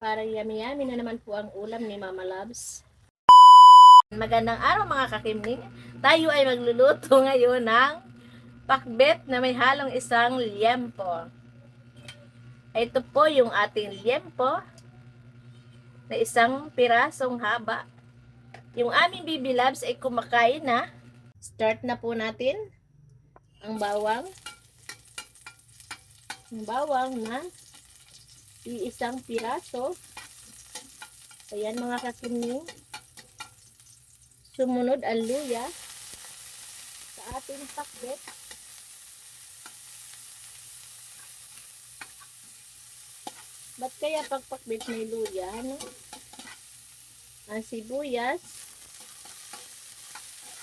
Para yummy-yummy na naman po ang ulam ni Mama Loves. Magandang araw mga kakimning. Tayo ay magluluto ngayon ng pakbet na may halong isang liempo. Ito po yung ating liempo na isang pirasong haba. Yung aming Bibi Loves ay kumakain na. Start na po natin ang bawang. Ang bawang na iisang piraso. Ayan mga kakimning. Sumunod ang luya sa ating pakbet. Ba't kaya pagpakbet may luya? Ano? Ang sibuyas.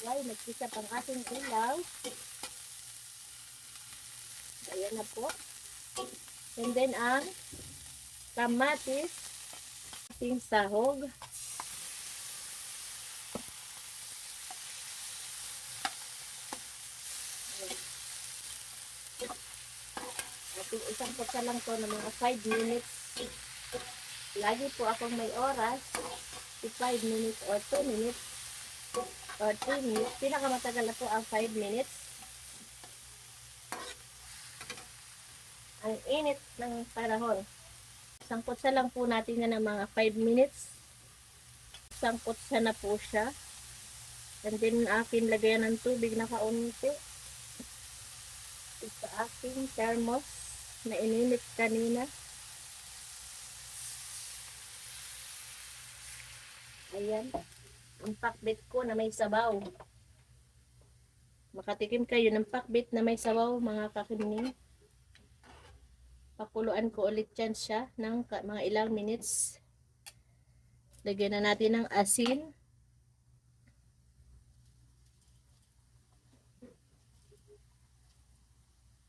Ay, nagkisa pang ating ilaw. Ayan na po. And then ang kamatis. Ating sahog. Ating isang putsa lang to ng mga 5 minutes. Lagi po akong may oras. 5 minutes or 2 minutes or 3 minutes. Pinakamatagal na po ang 5 minutes. Ang init ng panahon. Isang putsa lang po natin na ng mga 5 minutes. Isang putsa na po siya. And then akin lagayan ng tubig na kaunti. Ito aking thermos na ininit kanina. Ayan. Ang pakbet ko na may sabaw. Makatikim kayo ng pakbet na may sabaw mga kakimning. Pakuluan ko ulit yan siya ng mga ilang minutes. Lagyan na natin ng asin.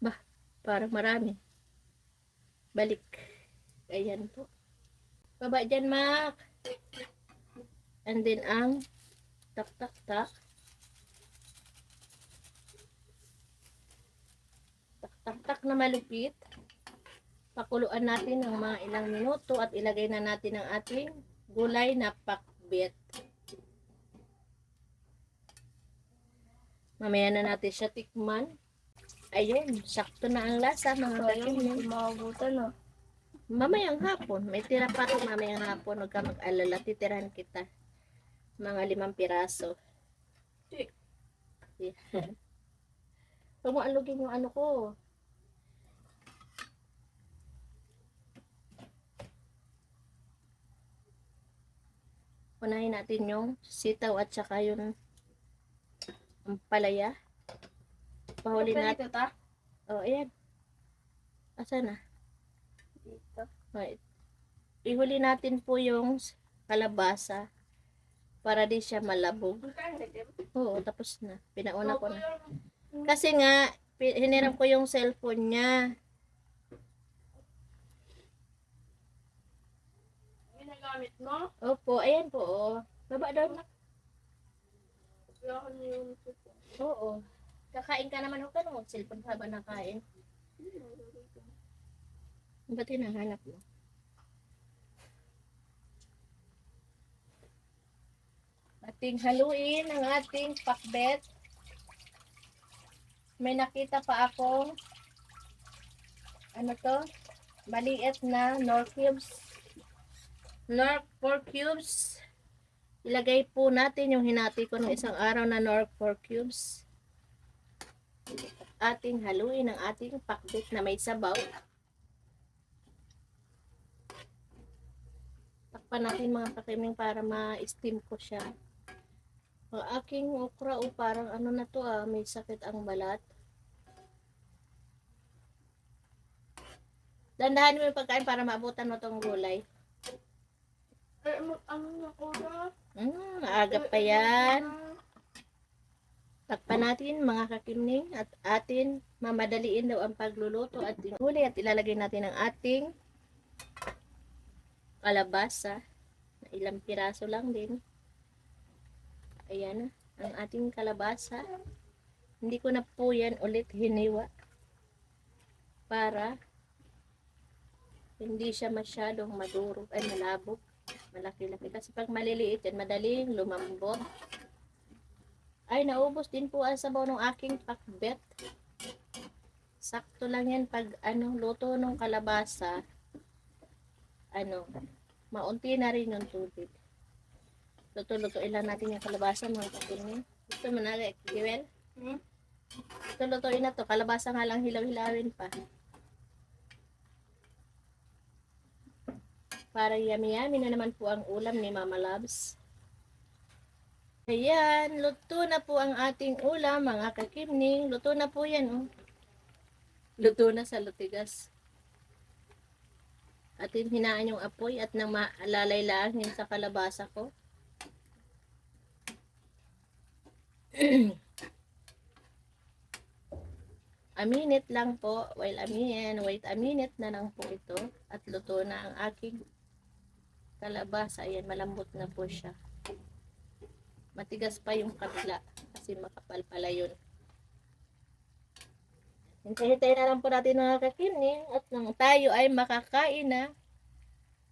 Bah, parang marami. Balik. Ayan po. Baba dyan, Mac. And then ang tak-tak-tak. Tak-tak-tak na malupit. Pakuluan natin ng mga ilang minuto at ilagay na natin ang ating gulay na pakbet. Mamaya na natin siya tikman. Ayun, sakto na ang lasa mga kakimning. Mabutan no. Mamayang hapon, may tira pa ito mamayang hapon. Huwag ka mag-alala, titirahan kita. Mga 5 piraso. Yeah. Huwag mo alugin yung ano ko. Unahin natin yung sitaw at saka yung palaya. Pahuli natin. Dito ta? Oh, ayan. Asa na? Dito. Right. Ihuli natin po yung kalabasa para di siya malabog. Oo, tapos na. Pinauna ko na. Kasi nga, hiniram ko yung cellphone niya. Ginagamit mo? Opo, ayan po. Oh. Baba doon. Kailangan niyo yung tupo. Oo. Kakain ka naman. Huwag ka nung cellphone ka ba nakain? Ba't hinahanap mo? Ating haluin ang ating pakbet. May nakita pa akong ano to? Maliit na Knorr cubes. Knorr 4 cubes. Ilagay po natin yung hinati ko ng isang araw na Knorr 4 cubes. Ating haluin ang ating pakbet na may sabaw. Takpan natin mga kakiming para ma-steam ko siya. Ang aking okra o parang ano na to may sakit ang balat. Dandahan mo yung pagkain para maabutan mo tong gulay. Ano na ko na? Aga pa yan. Takpan natin mga kakimning at atin mamadaliin daw ang pagluluto at huli at ilalagay natin ang ating kalabasa. Ilang piraso lang din. Ayan na, ang ating kalabasa. Hindi ko na po yan ulit hiniwa para Hindi siya masyadong madurog ay malabog. Malaki-laki. Kasi pag maliliit yan, madaling lumambot. Ay, naubos din po ang sabaw ng aking pakbet. Sakto lang yan pag luto ng kalabasa. Maunti na rin yung tubig. Luto-lutuin lang natin yung kalabasa mga kakilning. Gusto mo na, Jewel? Luto-lutuin na to. Kalabasa nga lang hilaw-hilawin pa. Para yummy-yummy na naman po ang ulam ni Mama Loves. Ayan, luto na po ang ating ulam, mga kakimning. Luto na po yan, oh. Luto na sa lutigas. At hinaan yung apoy at nang maalalay lang yun sa kalabasa ko. A minute lang po. Wait a minute na lang po ito. At luto na ang aking kalabasa. Ayan, malambot na po siya. Matigas pa yung kabila kasi makapal pala yun. Hintay-hintay na lang po natin mga kakimning at nang tayo ay makakain na.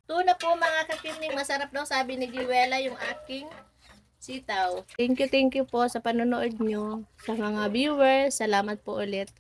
Ito na po mga kakimning. Masarap daw sabi ni Giwela yung aking sitaw. Thank you po sa panonood nyo. Sa mga viewers, salamat po ulit.